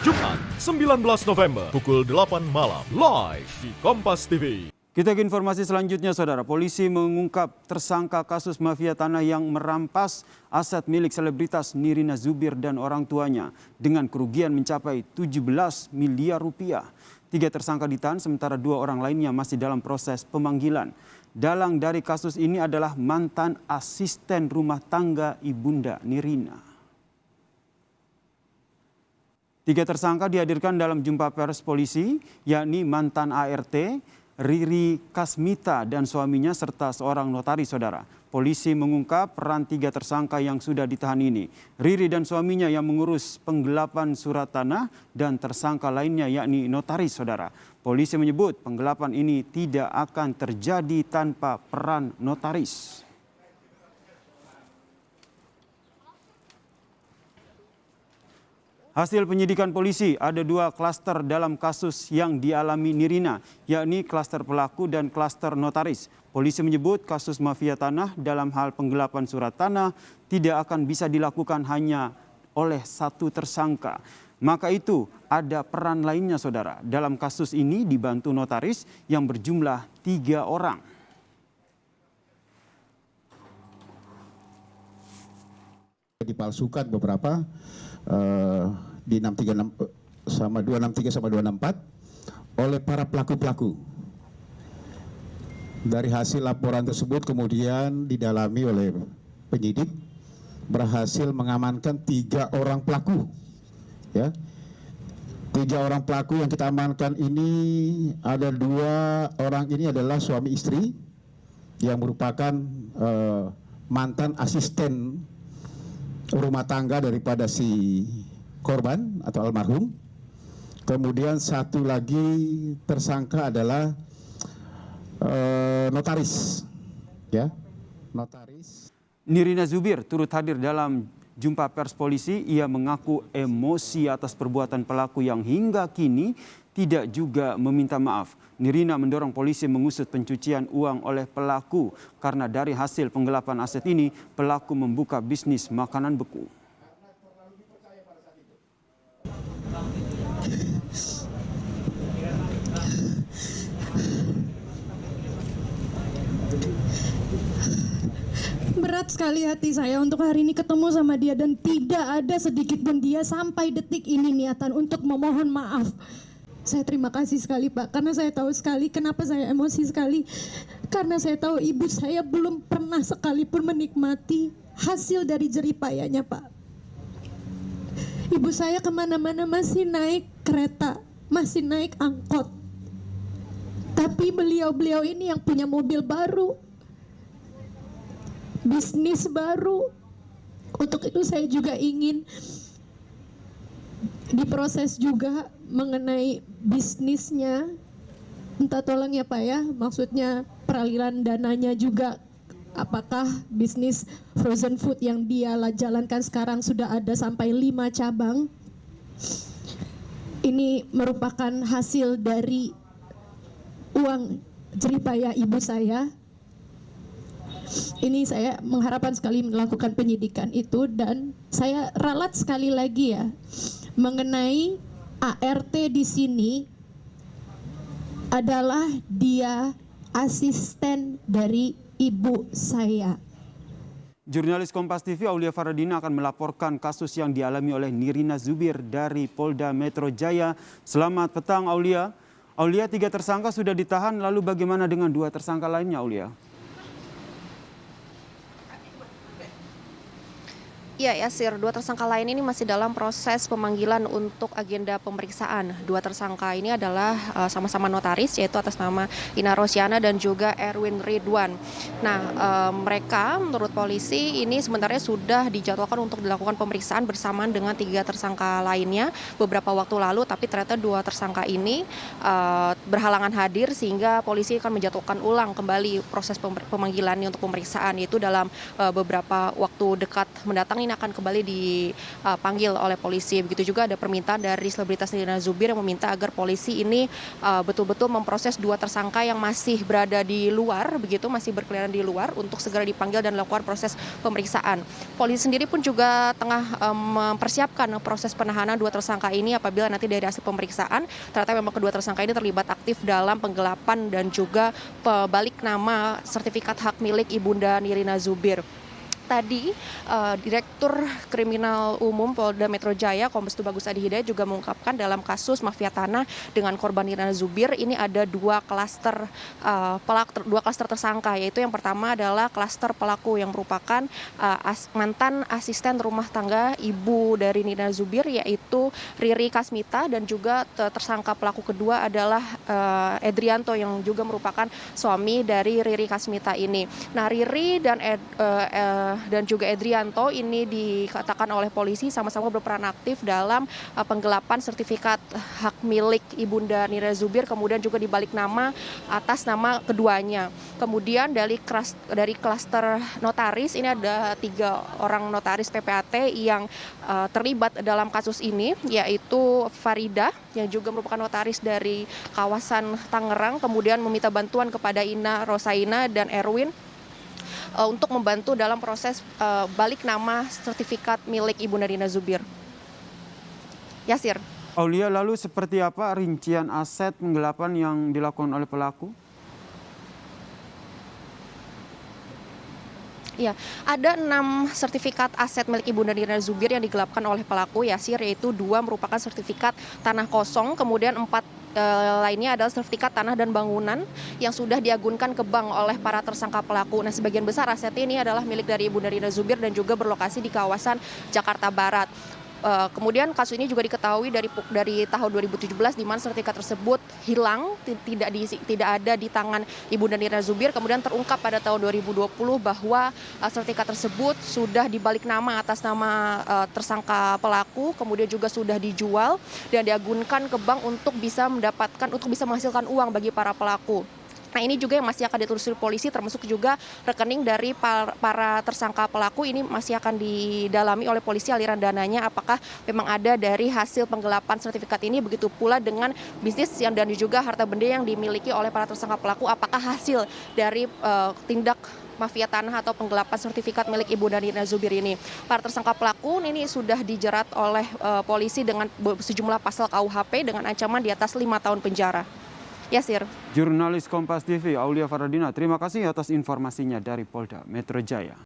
Jumat 19 November pukul 8 malam live di Kompas TV. Kita ke informasi selanjutnya, saudara. Polisi mengungkap tersangka kasus mafia tanah yang merampas aset milik selebritas Nirina Zubir dan orang tuanya dengan kerugian mencapai 17 miliar rupiah. 3 tersangka ditahan sementara 2 orang lainnya masih dalam proses pemanggilan. Dalang dari kasus ini adalah mantan asisten rumah tangga Ibunda Nirina. 3 tersangka dihadirkan dalam jumpa pers polisi, yakni mantan ART, Riri Kasmita dan suaminya serta seorang notaris, saudara. Polisi mengungkap peran 3 tersangka yang sudah ditahan ini. Riri dan suaminya yang mengurus penggelapan surat tanah dan tersangka lainnya yakni notaris, saudara. Polisi menyebut penggelapan ini tidak akan terjadi tanpa peran notaris. Hasil penyidikan polisi, ada 2 klaster dalam kasus yang dialami Nirina, yakni klaster pelaku dan klaster notaris. Polisi menyebut kasus mafia tanah dalam hal penggelapan surat tanah tidak akan bisa dilakukan hanya oleh 1 tersangka. Maka itu ada peran lainnya, saudara. Dalam kasus ini dibantu notaris yang berjumlah 3 orang. Dipalsukan beberapa di 636 sama 263 sama 264 oleh para pelaku-pelaku. Dari hasil laporan tersebut kemudian didalami oleh penyidik, berhasil mengamankan 3 orang pelaku. Ya, 3 orang pelaku yang kita amankan ini, ada 2 orang ini adalah suami istri yang merupakan mantan asisten rumah tangga daripada si korban atau almarhum. Kemudian 1 lagi tersangka adalah notaris, ya, notaris. Nirina Zubir turut hadir dalam jumpa pers polisi. Ia mengaku emosi atas perbuatan pelaku yang hingga kini tidak juga meminta maaf. Nirina mendorong polisi mengusut pencucian uang oleh pelaku karena dari hasil penggelapan aset ini pelaku membuka bisnis makanan beku. Berat sekali hati saya untuk hari ini ketemu sama dia dan tidak ada sedikit pun dia sampai detik ini niatan untuk memohon maaf. Saya terima kasih sekali, Pak, karena saya tahu sekali kenapa saya emosi sekali. Karena saya tahu ibu saya belum pernah sekalipun menikmati hasil dari jerih payahnya, Pak. Ibu saya kemana-mana masih naik kereta, masih naik angkot. Tapi beliau-beliau ini yang punya mobil baru, bisnis baru. Untuk itu saya juga ingin diproses juga mengenai bisnisnya. Minta tolong ya, Pak, ya, maksudnya peralihan dananya juga. Apakah bisnis frozen food yang dia jalankan sekarang sudah ada sampai 5 cabang. Ini merupakan hasil dari uang jeripaya ibu saya. Ini saya mengharapkan sekali melakukan penyidikan itu, dan saya ralat sekali lagi ya mengenai ART di sini adalah dia asisten dari ibu saya. Jurnalis Kompas TV Aulia Faradina akan melaporkan kasus yang dialami oleh Nirina Zubir dari Polda Metro Jaya. Selamat petang, Aulia. Aulia, 3 tersangka sudah ditahan, lalu bagaimana dengan 2 tersangka lainnya, Aulia? Ya, Yasir, 2 tersangka lain ini masih dalam proses pemanggilan untuk agenda pemeriksaan. 2 tersangka ini adalah sama-sama notaris, yaitu atas nama Ina Rosiana dan juga Erwin Ridwan. Nah, mereka menurut polisi ini sebenarnya sudah dijadwalkan untuk dilakukan pemeriksaan bersamaan dengan 3 tersangka lainnya beberapa waktu lalu, tapi ternyata 2 tersangka ini berhalangan hadir sehingga polisi akan menjadwalkan ulang kembali proses pemanggilannya untuk pemeriksaan, yaitu dalam beberapa waktu dekat mendatang, ini akan kembali dipanggil oleh polisi. Begitu juga ada permintaan dari selebritas Nirina Zubir yang meminta agar polisi ini betul-betul memproses 2 tersangka yang masih berada di luar, begitu masih berkeliaran di luar untuk segera dipanggil dan dilakukan proses pemeriksaan. Polisi sendiri pun juga tengah mempersiapkan proses penahanan 2 tersangka ini apabila nanti dari hasil pemeriksaan ternyata memang kedua tersangka ini terlibat aktif dalam penggelapan dan juga balik nama sertifikat hak milik Ibunda Nirina Zubir. Tadi Direktur Kriminal Umum Polda Metro Jaya Kombes Tubagus Adi Hidayat juga mengungkapkan dalam kasus mafia tanah dengan korban Nirina Zubir ini ada 2 klaster tersangka, yaitu yang pertama adalah klaster pelaku yang merupakan mantan asisten rumah tangga ibu dari Nirina Zubir, yaitu Riri Kasmita, dan juga tersangka pelaku kedua adalah Edrianto yang juga merupakan suami dari Riri Kasmita ini. Nah, Riri dan juga Edrianto ini dikatakan oleh polisi sama-sama berperan aktif dalam penggelapan sertifikat hak milik Ibunda Nirina Zubir, kemudian juga dibalik nama atas nama keduanya. Kemudian dari klaster notaris ini ada 3 orang notaris PPAT yang terlibat dalam kasus ini, yaitu Farida yang juga merupakan notaris dari kawasan Tangerang, kemudian meminta bantuan kepada Ina Rosaina dan Erwin untuk membantu dalam proses balik nama sertifikat milik Ibunda Nirina Zubir. Yasir. Aulia, lalu seperti apa rincian aset penggelapan yang dilakukan oleh pelaku? Ya, ada 6 sertifikat aset milik Ibunda Nirina Zubir yang digelapkan oleh pelaku, Yasir, yaitu 2 merupakan sertifikat tanah kosong, kemudian 4 lainnya adalah sertifikat tanah dan bangunan yang sudah diagunkan ke bank oleh para tersangka pelaku. Nah, sebagian besar aset ini adalah milik dari Ibunda Nirina Zubir dan juga berlokasi di kawasan Jakarta Barat. Kemudian kasus ini juga diketahui dari tahun 2017 di mana sertifikat tersebut hilang, tidak ada di tangan Ibunda Nirina Zubir. Kemudian terungkap pada tahun 2020 bahwa sertifikat tersebut sudah dibalik nama atas nama tersangka pelaku, kemudian juga sudah dijual dan diagunkan ke bank untuk bisa menghasilkan uang bagi para pelaku. Nah, ini juga yang masih akan ditelusuri polisi, termasuk juga rekening dari para tersangka pelaku ini masih akan didalami oleh polisi aliran dananya, apakah memang ada dari hasil penggelapan sertifikat ini, begitu pula dengan bisnis dan juga harta benda yang dimiliki oleh para tersangka pelaku, apakah hasil dari tindak mafia tanah atau penggelapan sertifikat milik Ibunda Nirina Zubir ini. Para tersangka pelaku ini sudah dijerat oleh polisi dengan sejumlah pasal KUHP dengan ancaman di atas 5 tahun penjara. Yasir. Jurnalis Kompas TV Aulia Faradina, terima kasih atas informasinya dari Polda Metro Jaya.